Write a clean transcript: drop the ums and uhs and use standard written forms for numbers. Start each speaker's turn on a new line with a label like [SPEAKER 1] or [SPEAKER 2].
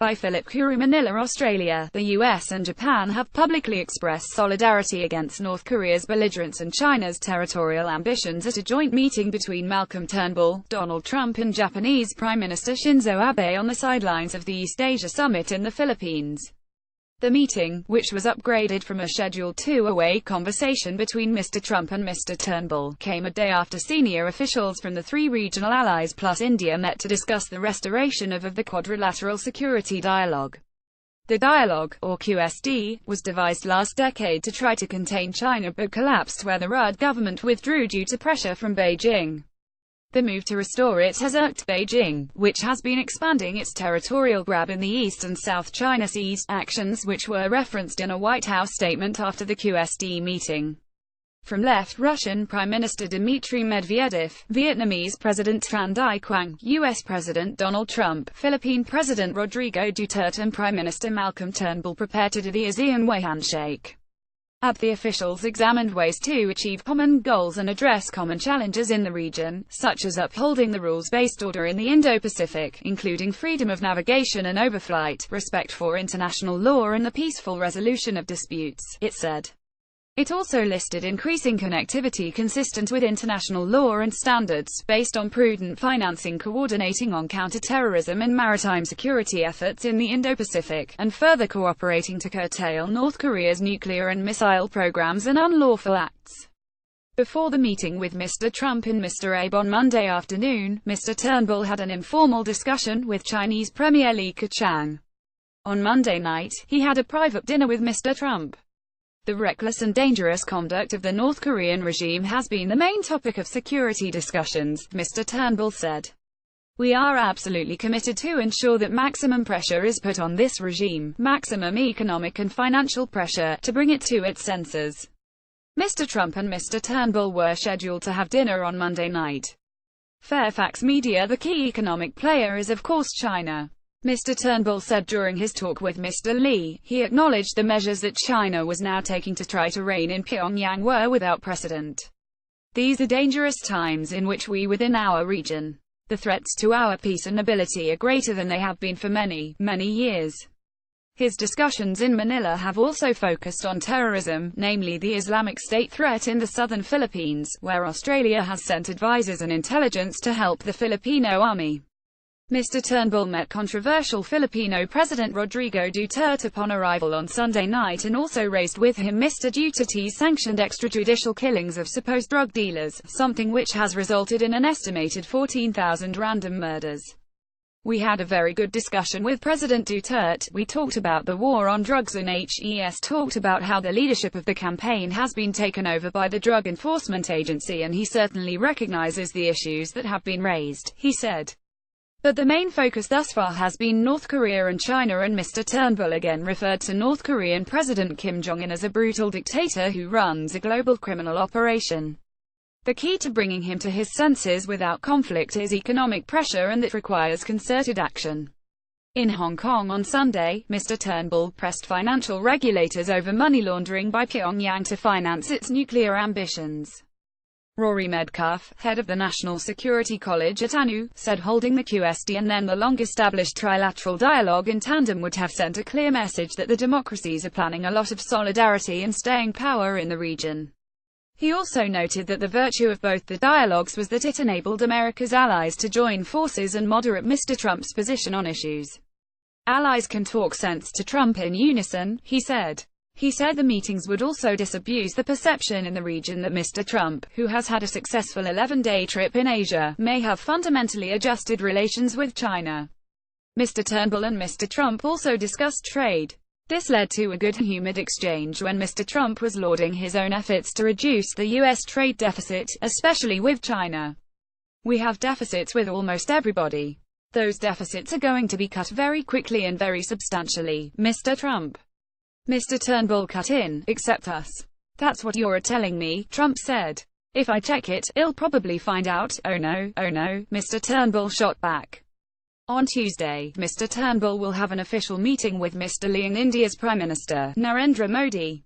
[SPEAKER 1] By Philip Kuru. Manila, Australia. The US and Japan have publicly expressed solidarity against North Korea's belligerence and China's territorial ambitions at a joint meeting between Malcolm Turnbull, Donald Trump and Japanese Prime Minister Shinzo Abe on the sidelines of the East Asia Summit in the Philippines. The meeting, which was upgraded from a scheduled two-way conversation between Mr. Trump and Mr. Turnbull, came a day after senior officials from the three regional allies plus India met to discuss the restoration of the Quadrilateral Security Dialogue. The dialogue, or QSD, was devised last decade to try to contain China but collapsed where the Rudd government withdrew due to pressure from Beijing. The move to restore it has irked Beijing, which has been expanding its territorial grab in the East and South China Seas, actions which were referenced in a White House statement after the QSD meeting. From left, Russian Prime Minister Dmitry Medvedev, Vietnamese President Tran Dai Quang, US President Donald Trump, Philippine President Rodrigo Duterte and Prime Minister Malcolm Turnbull prepare to do the ASEAN Way handshake. The officials examined ways to achieve common goals and address common challenges in the region, such as upholding the rules-based order in the Indo-Pacific, including freedom of navigation and overflight, respect for international law and the peaceful resolution of disputes, it said. It also listed increasing connectivity consistent with international law and standards, based on prudent financing, coordinating on counter-terrorism and maritime security efforts in the Indo-Pacific, and further cooperating to curtail North Korea's nuclear and missile programs and unlawful acts. Before the meeting with Mr. Trump and Mr. Abe on Monday afternoon, Mr. Turnbull had an informal discussion with Chinese Premier Li Keqiang. On Monday night, he had a private dinner with Mr. Trump. The reckless and dangerous conduct of the North Korean regime has been the main topic of security discussions, Mr. Turnbull said. We are absolutely committed to ensure that maximum pressure is put on this regime, maximum economic and financial pressure, to bring it to its senses. Mr. Trump and Mr. Turnbull were scheduled to have dinner on Monday night. Fairfax Media. The key economic player is of course China. Mr. Turnbull said during his talk with Mr. Lee, he acknowledged the measures that China was now taking to try to rein in Pyongyang were without precedent. These are dangerous times in which we within our region, the threats to our peace and ability are greater than they have been for many, many years. His discussions in Manila have also focused on terrorism, namely the Islamic State threat in the southern Philippines, where Australia has sent advisors and intelligence to help the Filipino army. Mr. Turnbull met controversial Filipino President Rodrigo Duterte upon arrival on Sunday night and also raised with him Mr. Duterte's sanctioned extrajudicial killings of supposed drug dealers, something which has resulted in an estimated 14,000 random murders. We had a very good discussion with President Duterte. We talked about the war on drugs and HES talked about how the leadership of the campaign has been taken over by the Drug Enforcement Agency and he certainly recognizes the issues that have been raised, he said. But the main focus thus far has been North Korea and China, and Mr. Turnbull again referred to North Korean President Kim Jong-un as a brutal dictator who runs a global criminal operation. The key to bringing him to his senses without conflict is economic pressure, and that requires concerted action. In Hong Kong on Sunday, Mr. Turnbull pressed financial regulators over money laundering by Pyongyang to finance its nuclear ambitions. Rory Medcalf, head of the National Security College at ANU, said holding the QSD and then the long-established trilateral dialogue in tandem would have sent a clear message that the democracies are planning a lot of solidarity and staying power in the region. He also noted that the virtue of both the dialogues was that it enabled America's allies to join forces and moderate Mr. Trump's position on issues. Allies can talk sense to Trump in unison, he said. He said the meetings would also disabuse the perception in the region that Mr. Trump, who has had a successful 11-day trip in Asia, may have fundamentally adjusted relations with China. Mr. Turnbull and Mr. Trump also discussed trade. This led to a good humid exchange when Mr. Trump was lauding his own efforts to reduce the U.S. trade deficit, especially with China. We have deficits with almost everybody. Those deficits are going to be cut very quickly and very substantially, Mr. Trump. Mr. Turnbull cut in, except us. That's what you're telling me, Trump said. If I check it, I'll probably find out. Oh no, Mr. Turnbull shot back. On Tuesday, Mr. Turnbull will have an official meeting with Mr. Lee and India's Prime Minister, Narendra Modi.